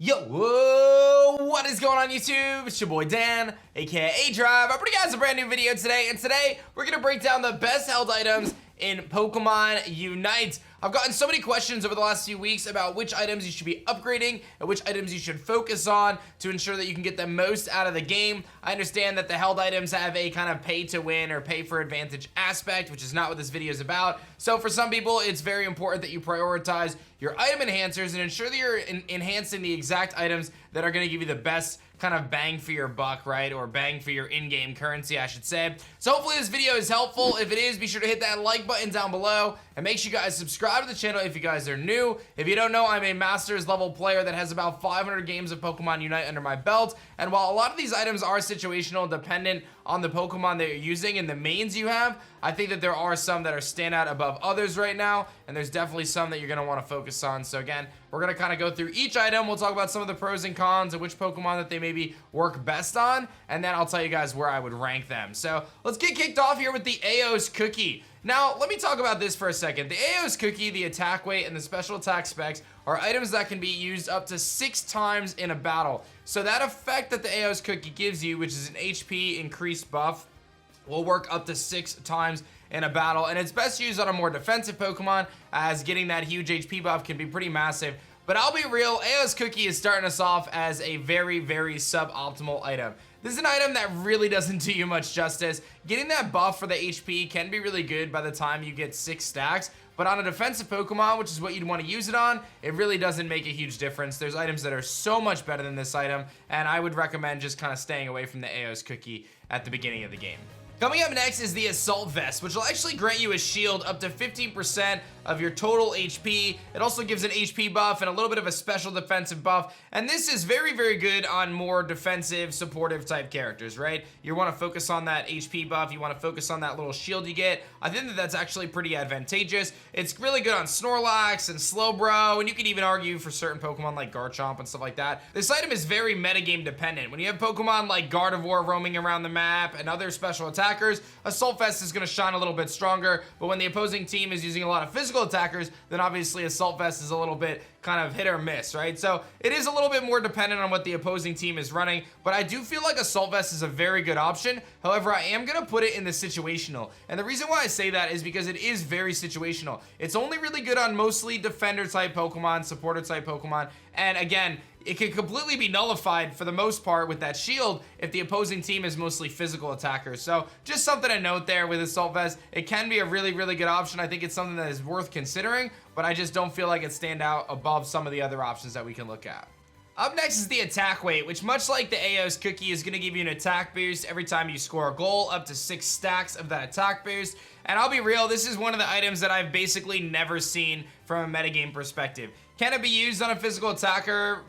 Yo, whoa, what is going on YouTube? It's your boy Dan, aka aDrive. I'm bringing you guys a brand new video today, and today we're gonna break down the best held items in Pokemon Unite. I've gotten so many questions over the last few weeks about which items you should be upgrading and which items you should focus on to ensure that you can get the most out of the game. I understand that the held items have a kind of pay to win or pay for advantage aspect, which is not what this video is about. So for some people, it's very important that you prioritize your item enhancers and ensure that you're enhancing the exact items that are going to give you the best kind of bang for your buck, right? Or bang for your in-game currency, I should say. So hopefully this video is helpful. If it is, be sure to hit that like button down below and make sure you guys subscribe to the channel if you guys are new. If you don't know, I'm a Masters level player that has about 500 games of Pokemon Unite under my belt. And while a lot of these items are situational, dependent on the Pokemon that you're using and the mains you have, I think that there are some that are standout above others right now, and there's definitely some that you're going to want to focus on. So again, we're going to kind of go through each item. We'll talk about some of the pros and cons and which Pokemon that they maybe work best on, and then I'll tell you guys where I would rank them. So let's get kicked off here with the EOS Cookie. Now, let me talk about this for a second. The EOS Cookie, the attack weight, and the special attack specs are items that can be used up to 6 times in a battle. So that effect that the EOS Cookie gives you, which is an HP increased buff, will work up to 6 times in a battle, and it's best used on a more defensive Pokemon, as getting that huge HP buff can be pretty massive. But I'll be real, EOS Cookie is starting us off as a very, very suboptimal item. This is an item that really doesn't do you much justice. Getting that buff for the HP can be really good by the time you get 6 stacks, but on a defensive Pokemon, which is what you'd want to use it on, it really doesn't make a huge difference. There's items that are so much better than this item, and I would recommend just kind of staying away from the EOS Cookie at the beginning of the game. Coming up next is the Assault Vest, which will actually grant you a shield up to 15% of your total HP. It also gives an HP buff and a little bit of a special defensive buff, and this is very, very good on more defensive, supportive type characters, right? You want to focus on that HP buff, you want to focus on that little shield you get. I think that that's actually pretty advantageous. It's really good on Snorlax and Slowbro, and you could even argue for certain Pokemon like Garchomp and stuff like that. This item is very metagame dependent. When you have Pokemon like Gardevoir roaming around the map and other special attackers, Assault Vest is going to shine a little bit stronger, but when the opposing team is using a lot of physical attackers, then obviously Assault Vest is a little bit kind of hit or miss, right? So it is a little bit more dependent on what the opposing team is running, but I do feel like Assault Vest is a very good option. However, I am going to put it in the situational, and the reason why I say that is because it is very situational. It's only really good on mostly defender type Pokemon, supporter type Pokemon, and again, it can completely be nullified for the most part with that shield if the opposing team is mostly physical attackers. So just something to note there with Assault Vest. It can be a really, really good option. I think it's something that is worth considering, but I just don't feel like it stand out above some of the other options that we can look at. Up next is the attack weight, which much like the EOS Cookie is going to give you an attack boost every time you score a goal, up to 6 stacks of that attack boost. And I'll be real, this is one of the items that I've basically never seen from a metagame perspective. Can it be used on a physical attacker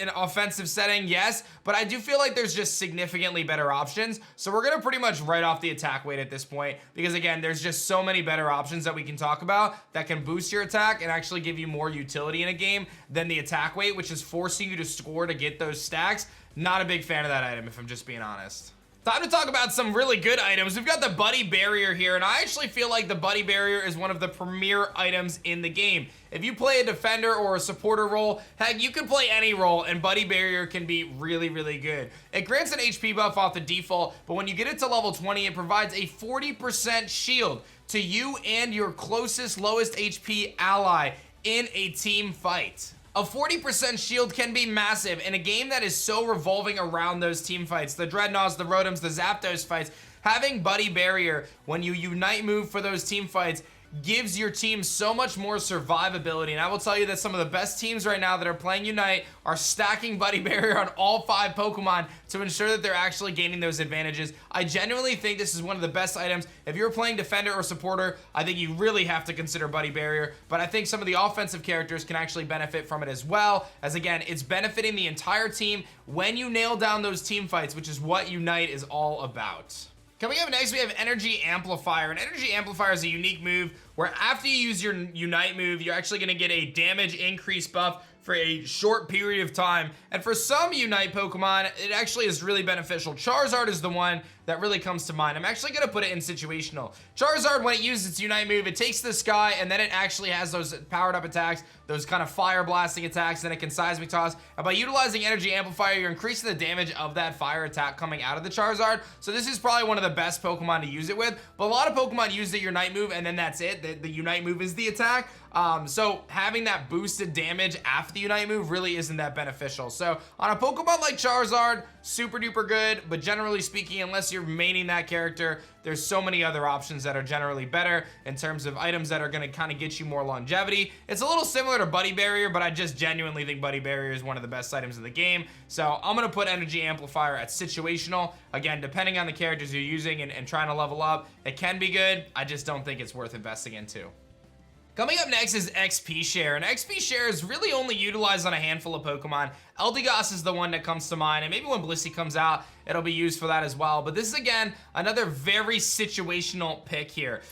in an offensive setting? Yes, but I do feel like there's just significantly better options. So we're gonna pretty much write off the attack weight at this point, because again, there's just so many better options that we can talk about that can boost your attack and actually give you more utility in a game than the attack weight, which is forcing you to score to get those stacks. Not a big fan of that item, if I'm just being honest. Time to talk about some really good items. We've got the Buddy Barrier here, and I actually feel like the Buddy Barrier is one of the premier items in the game. If you play a defender or a supporter role, heck, you can play any role, and Buddy Barrier can be really, really good. It grants an HP buff off the default, but when you get it to level 20, it provides a 40% shield to you and your closest, lowest HP ally in a team fight. A 40% shield can be massive in a game that is so revolving around those team fights. The Dreadnoughts, the Rotoms, the Zapdos fights. Having Buddy Barrier when you unite move for those team fights gives your team so much more survivability, and I will tell you that some of the best teams right now that are playing Unite are stacking Buddy Barrier on all 5 Pokemon to ensure that they're actually gaining those advantages. I genuinely think this is one of the best items. If you're playing defender or supporter, I think you really have to consider Buddy Barrier, but I think some of the offensive characters can actually benefit from it as well, as again, it's benefiting the entire team when you nail down those team fights, which is what Unite is all about. Coming up next, we have Energy Amplifier. An Energy Amplifier is a unique move where after you use your Unite move, you're actually going to get a damage increase buff for a short period of time. And for some Unite Pokemon, it actually is really beneficial. Charizard is the one that really comes to mind. I'm actually gonna put it in situational. Charizard, when it uses its Unite move, it takes the sky and then it actually has those powered up attacks, those kind of fire blasting attacks, then it can seismic toss. And by utilizing Energy Amplifier, you're increasing the damage of that fire attack coming out of the Charizard. So this is probably one of the best Pokemon to use it with. But a lot of Pokemon use the Unite move and then that's it. The Unite move is the attack. So having that boosted damage after the Unite move really isn't that beneficial. So on a Pokemon like Charizard, super duper good, but generally speaking, unless you're maining that character, there's so many other options that are generally better in terms of items that are going to kind of get you more longevity. It's a little similar to Buddy Barrier, but I just genuinely think Buddy Barrier is one of the best items in the game. So I'm going to put Energy Amplifier at situational. Again, depending on the characters you're using and trying to level up, it can be good. I just don't think it's worth investing into. Coming up next is XP Share, and XP Share is really only utilized on a handful of Pokemon. Eldegoss is the one that comes to mind, and maybe when Blissey comes out, it'll be used for that as well. But this is, again, another very situational pick here.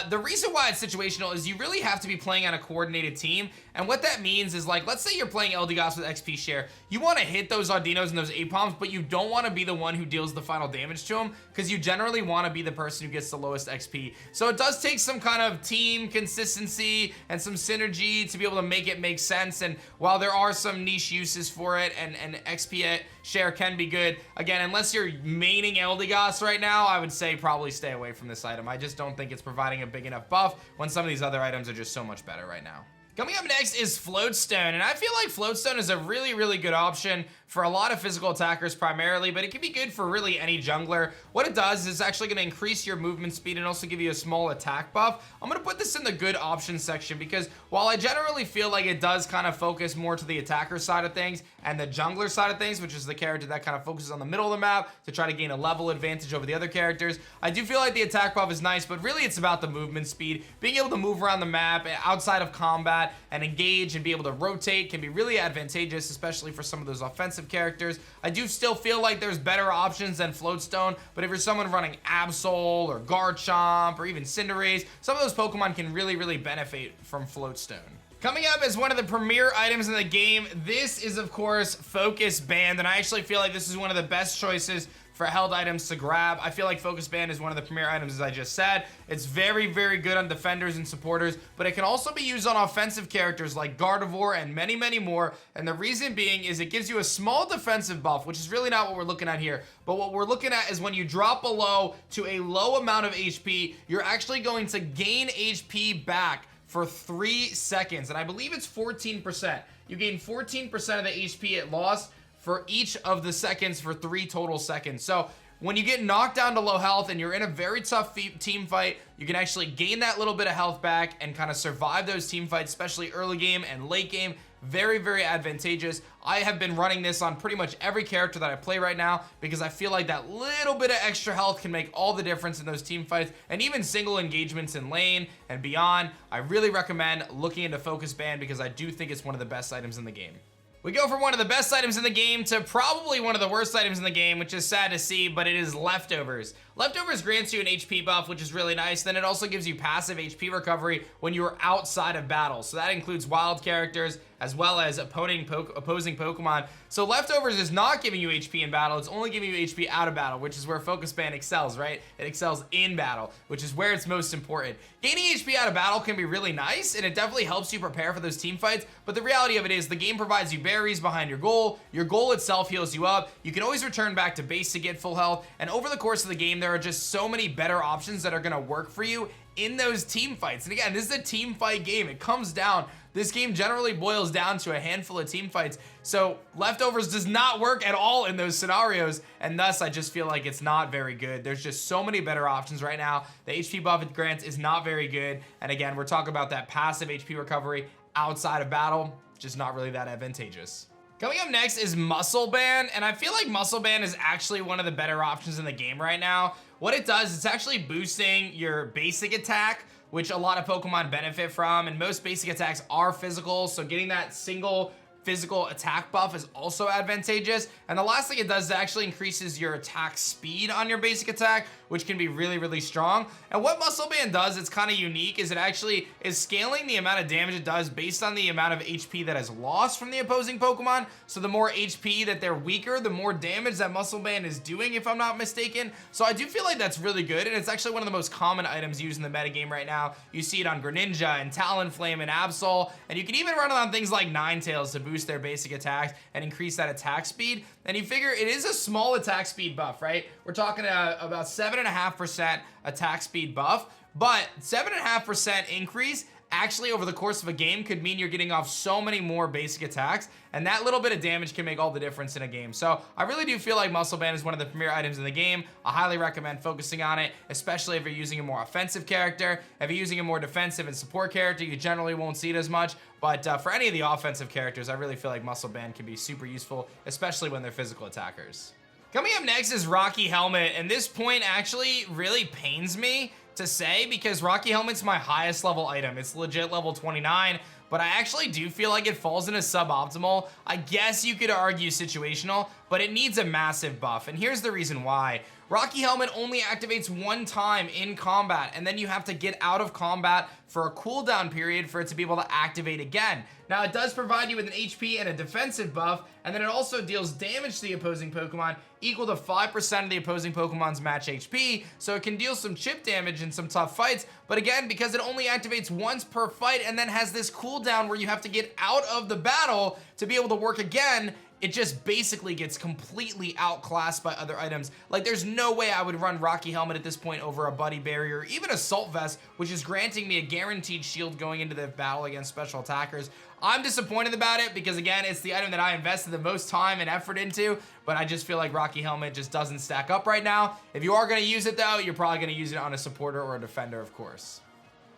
The reason why it's situational is you really have to be playing on a coordinated team, and what that means is, like, let's say you're playing Eldegoss with XP Share. You want to hit those Audinos and those Apoms, but you don't want to be the one who deals the final damage to them, because you generally want to be the person who gets the lowest XP. So it does take some kind of team consistency and some synergy to be able to make it make sense, and while there are some niche uses for it, and XP Share can be good, again, unless you're maining Eldegoss right now, I would say probably stay away from this item. I just don't think it's providing a big enough buff when some of these other items are just so much better right now. Coming up next is Floatstone, and I feel like Floatstone is a really, really good option for a lot of physical attackers primarily, but it can be good for really any jungler. What it does is actually going to increase your movement speed and also give you a small attack buff. I'm going to put this in the good options section because while I generally feel like it does kind of focus more to the attacker side of things and the jungler side of things, which is the character that kind of focuses on the middle of the map to try to gain a level advantage over the other characters, I do feel like the attack buff is nice, but really it's about the movement speed. Being able to move around the map outside of combat and engage and be able to rotate can be really advantageous, especially for some of those offensive characters. I do still feel like there's better options than Floatstone, but if you're someone running Absol or Garchomp or even Cinderace, some of those Pokemon can really, really benefit from Floatstone. Coming up as one of the premier items in the game, this is of course Focus Band, and I actually feel like this is one of the best choices for held items to grab. I feel like Focus Band is one of the premier items, as I just said. It's very, very good on defenders and supporters, but it can also be used on offensive characters like Gardevoir and many, many more. And the reason being is it gives you a small defensive buff, which is really not what we're looking at here. But what we're looking at is when you drop below to a low amount of HP, you're actually going to gain HP back for 3 seconds. And I believe it's 14%. You gain 14% of the HP it lost for each of the seconds for 3 total seconds. So when you get knocked down to low health and you're in a very tough team fight, you can actually gain that little bit of health back and kind of survive those team fights, especially early game and late game. Very, very advantageous. I have been running this on pretty much every character that I play right now because I feel like that little bit of extra health can make all the difference in those team fights and even single engagements in lane and beyond. I really recommend looking into Focus Band because I do think it's one of the best items in the game. We go from one of the best items in the game to probably one of the worst items in the game, which is sad to see, but it is Leftovers. Leftovers grants you an HP buff, which is really nice. Then it also gives you passive HP recovery when you are outside of battle. So that includes wild characters as well as opposing Pokemon. So Leftovers is not giving you HP in battle. It's only giving you HP out of battle, which is where Focus Band excels, right? It excels in battle, which is where it's most important. Gaining HP out of battle can be really nice, and it definitely helps you prepare for those team fights. But the reality of it is the game provides you berries behind your goal. Your goal itself heals you up. You can always return back to base to get full health. And over the course of the game, there are just so many better options that are going to work for you in those team fights. And again, this is a team fight game. It comes down, this game generally boils down to a handful of team fights. So Leftovers does not work at all in those scenarios. And thus, I just feel like it's not very good. There's just so many better options right now. The HP buff it grants is not very good. And again, we're talking about that passive HP recovery outside of battle, just not really that advantageous. Coming up next is Muscle Band, and I feel like Muscle Band is actually one of the better options in the game right now. What it does, it's actually boosting your basic attack, which a lot of Pokemon benefit from, and most basic attacks are physical, so getting that single physical attack buff is also advantageous. And the last thing it does is it actually increases your attack speed on your basic attack, which can be really, really strong. And what Muscle Band does, it's kind of unique, is it actually is scaling the amount of damage it does based on the amount of HP that is lost from the opposing Pokemon. So the more HP that they're weaker, the more damage that Muscle Band is doing, if I'm not mistaken. So I do feel like that's really good, and it's actually one of the most common items used in the metagame right now. You see it on Greninja and Talonflame and Absol, and you can even run it on things like Ninetales to boost their basic attacks and increase that attack speed. And you figure it is a small attack speed buff, right? We're talking about 7.5% attack speed buff, but 7.5% increase actually over the course of a game could mean you're getting off so many more basic attacks, and that little bit of damage can make all the difference in a game. So I really do feel like Muscle Band is one of the premier items in the game. I highly recommend focusing on it, especially if you're using a more offensive character. If you're using a more defensive and support character, you generally won't see it as much, but for any of the offensive characters, I really feel like Muscle Band can be super useful, especially when they're physical attackers. Coming up next is Rocky Helmet, and this point actually really pains me to say because Rocky Helmet's my highest level item. It's legit level 29, but I actually do feel like it falls into suboptimal. I guess you could argue situational, but it needs a massive buff, and here's the reason why. Rocky Helmet only activates one time in combat, and then you have to get out of combat for a cooldown period for it to be able to activate again. Now, it does provide you with an HP and a defensive buff, and then it also deals damage to the opposing Pokemon equal to 5% of the opposing Pokemon's match HP, so it can deal some chip damage in some tough fights, but again, because it only activates once per fight and then has this cooldown where you have to get out of the battle to be able to work again, it just basically gets completely outclassed by other items. Like, there's no way I would run Rocky Helmet at this point over a Buddy Barrier, or even Assault Vest, which is granting me a guaranteed shield going into the battle against special attackers. I'm disappointed about it because, again, it's the item that I invested the most time and effort into, but I just feel like Rocky Helmet just doesn't stack up right now. If you are going to use it, though, you're probably going to use it on a supporter or a defender, of course.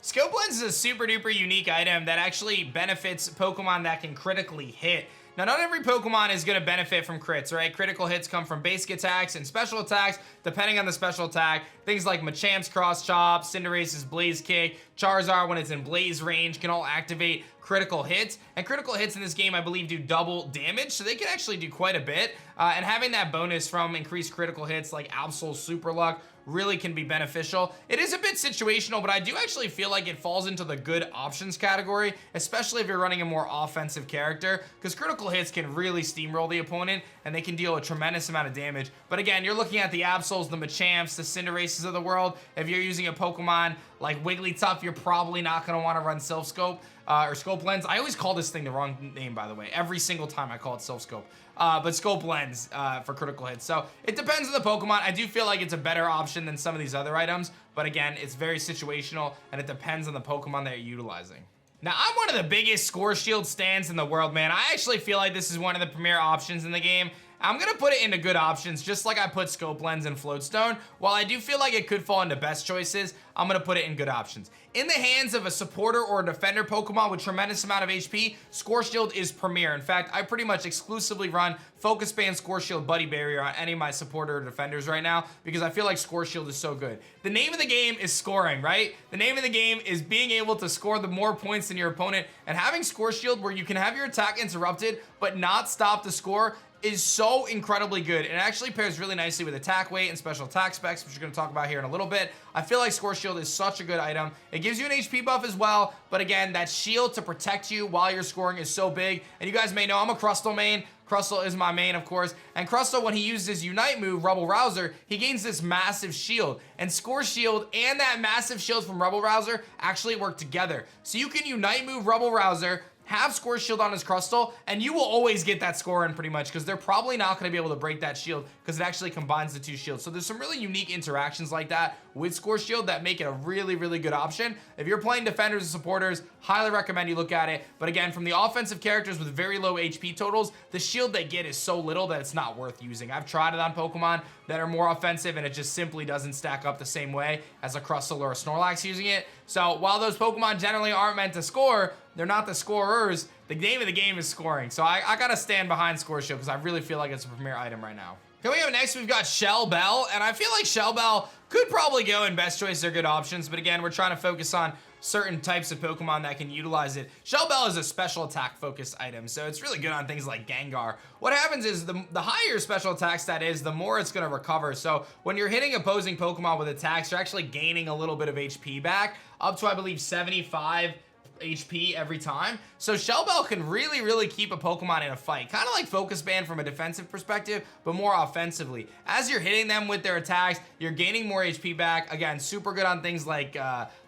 Scope Lens is a super duper unique item that actually benefits Pokemon that can critically hit. Now, not every Pokemon is going to benefit from crits, right? Critical hits come from basic attacks and special attacks, depending on the special attack. Things like Machamp's Cross Chop, Cinderace's Blaze Kick, Charizard, when it's in Blaze range, can all activate critical hits. And critical hits in this game, I believe, do double damage, so they can actually do quite a bit. And having that bonus from increased critical hits like Absol's Super Luck really can be beneficial. It is a bit situational, but I do actually feel like it falls into the good options category, especially if you're running a more offensive character, because critical hits can really steamroll the opponent, and they can deal a tremendous amount of damage. But again, you're looking at the Absols, the Machamps, the Cinderaces of the world. If you're using a Pokemon like Wigglytuff, you're probably not going to want to run Self Scope or Scope Lens. I always call this thing the wrong name, by the way. Every single time I call it Self Scope. But Scope Lens for critical hits. So it depends on the Pokemon. I do feel like it's a better option than some of these other items, but again, it's very situational, and it depends on the Pokemon that you're utilizing. Now, I'm one of the biggest Score Shield stands in the world, man. I actually feel like this is one of the premier options in the game. I'm gonna put it into good options, just like I put Scope Lens and Floatstone. While I do feel like it could fall into best choices, I'm gonna put it in good options. In the hands of a supporter or a defender Pokemon with tremendous amount of HP, Score Shield is premier. In fact, I pretty much exclusively run Focus Band, Score Shield, Buddy Barrier on any of my supporter or defenders right now because I feel like Score Shield is so good. The name of the game is scoring, right? The name of the game is being able to score the more points than your opponent, and having Score Shield where you can have your attack interrupted but not stop the score is so incredibly good. It actually pairs really nicely with attack weight and special attack specs, which we're going to talk about here in a little bit. I feel like Score Shield is such a good item. It gives you an HP buff as well, but again, that shield to protect you while you're scoring is so big. And you guys may know I'm a Crustle main. Crustle is my main, of course. And Crustle, when he uses his Unite move, Rubble Rouser, he gains this massive shield. And Score Shield and that massive shield from Rubble Rouser actually work together. So you can Unite move Rubble Rouser, have Score Shield on his Crustle, and you will always get that score in pretty much because they're probably not going to be able to break that shield because it actually combines the two shields. So there's some really unique interactions like that with Score Shield that make it a really, really good option. If you're playing defenders and supporters, highly recommend you look at it. But again, from the offensive characters with very low HP totals, the shield they get is so little that it's not worth using. I've tried it on Pokemon that are more offensive, and it just simply doesn't stack up the same way as a Crustle or a Snorlax using it. So while those Pokemon generally aren't meant to score, they're not the scorers. The name of the game is scoring. So I gotta stand behind Score Shield because I really feel like it's a premier item right now. Coming up next, we've got Shellbell, and I feel like Shellbell could probably go in best choice or good options, but again, we're trying to focus on certain types of Pokemon that can utilize it. Shellbell is a special attack focused item, so it's really good on things like Gengar. What happens is the higher your special attack stat is, the more it's going to recover. So when you're hitting opposing Pokemon with attacks, you're actually gaining a little bit of HP back, up to I believe 75 HP every time. So Shellbell can really keep a Pokemon in a fight, kind of like Focus Band from a defensive perspective, but more offensively. As you're hitting them with their attacks, you're gaining more HP back. Again, super good on things like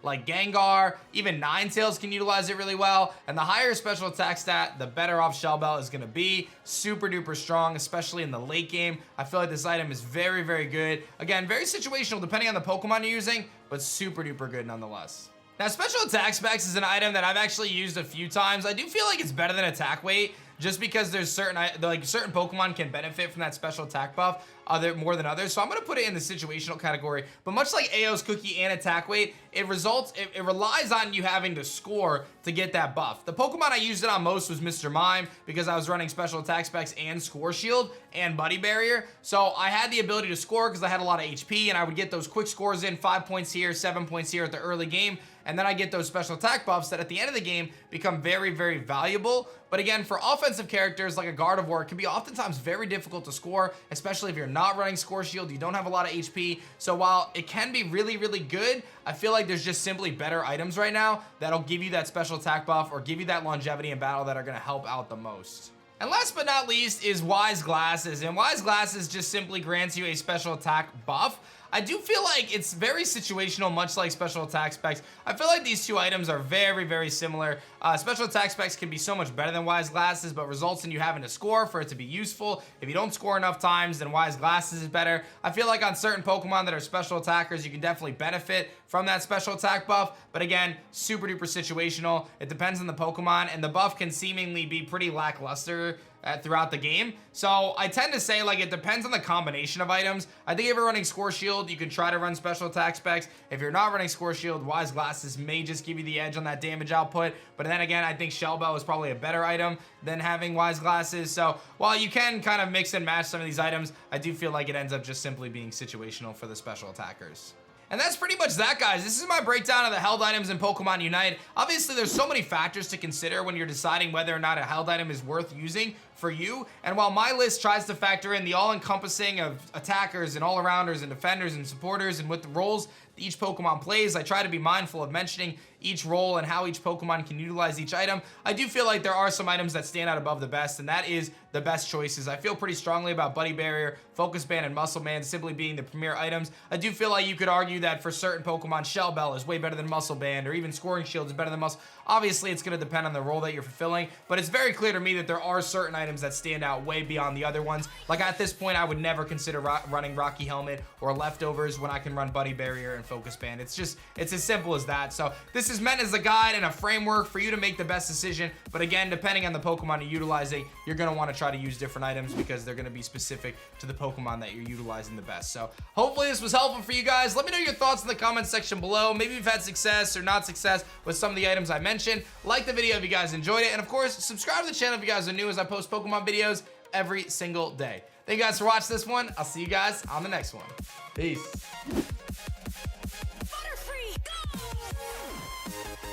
Gengar. Even Ninetales can utilize it really well. And the higher special attack stat, the better off Shellbell is going to be. Super duper strong, especially in the late game. I feel like this item is very good. Again, very situational depending on the Pokemon you're using, but super duper good nonetheless. Now, special attack specs is an item that I've actually used a few times. I do feel like it's better than attack weight, just because there's certain Pokemon can benefit from that special attack buff more than others. So I'm gonna put it in the situational category. But much like EOS Cookie and attack weight, it relies on you having to score to get that buff. The Pokemon I used it on most was Mr. Mime, because I was running special attack specs and score shield and buddy barrier. So I had the ability to score because I had a lot of HP, and I would get those quick scores in, 5 points here, 7 points here at the early game. And then I get those special attack buffs that at the end of the game become very valuable. But again, for offensive characters like a Gardevoir, it can be oftentimes very difficult to score, especially if you're not running score shield, you don't have a lot of HP. So while it can be really good, I feel like there's just simply better items right now that'll give you that special attack buff or give you that longevity in battle that are gonna help out the most. And last but not least is Wise Glasses. And Wise Glasses just simply grants you a special attack buff. I do feel like it's very situational, much like special attack specs. I feel like these two items are very similar. Special attack specs can be so much better than Wise Glasses, but results in you having to score for it to be useful. If you don't score enough times, then Wise Glasses is better. I feel like on certain Pokemon that are special attackers, you can definitely benefit from that special attack buff. But again, super duper situational. It depends on the Pokemon, and the buff can seemingly be pretty lackluster throughout the game. So I tend to say, like, it depends on the combination of items. I think if you're running Score Shield, you can try to run special attack specs. If you're not running Score Shield, Wise Glasses may just give you the edge on that damage output. But then again, I think Shellbell is probably a better item than having Wise Glasses. So while you can kind of mix and match some of these items, I do feel like it ends up just simply being situational for the special attackers. And that's pretty much that, guys. This is my breakdown of the held items in Pokemon Unite. Obviously, there's so many factors to consider when you're deciding whether or not a held item is worth using for you. And while my list tries to factor in the all-encompassing of attackers and all-arounders and defenders and supporters and what the roles each Pokemon plays, I try to be mindful of mentioning each role and how each Pokemon can utilize each item. I do feel like there are some items that stand out above the best, and that is the best choices. I feel pretty strongly about Buddy Barrier, Focus Band, and Muscle Man simply being the premier items. I do feel like you could argue that for certain Pokemon, Shellbell is way better than Muscle Band, or even Scoring Shield is better than Muscle. Obviously, it's going to depend on the role that you're fulfilling, but it's very clear to me that there are certain items that stand out way beyond the other ones. Like at this point, I would never consider running Rocky Helmet or Leftovers when I can run Buddy Barrier and Focus Band. It's as simple as that. So this is meant as a guide and a framework for you to make the best decision. But again, depending on the Pokemon you're utilizing, you're going to want to try to use different items because they're going to be specific to the Pokemon that you're utilizing the best. So hopefully this was helpful for you guys. Let me know your thoughts in the comments section below. Maybe you've had success or not success with some of the items I mentioned. Like the video if you guys enjoyed it. And of course, subscribe to the channel if you guys are new, as I post Pokemon videos every single day. Thank you guys for watching this one. I'll see you guys on the next one. Peace. Butterfree, go!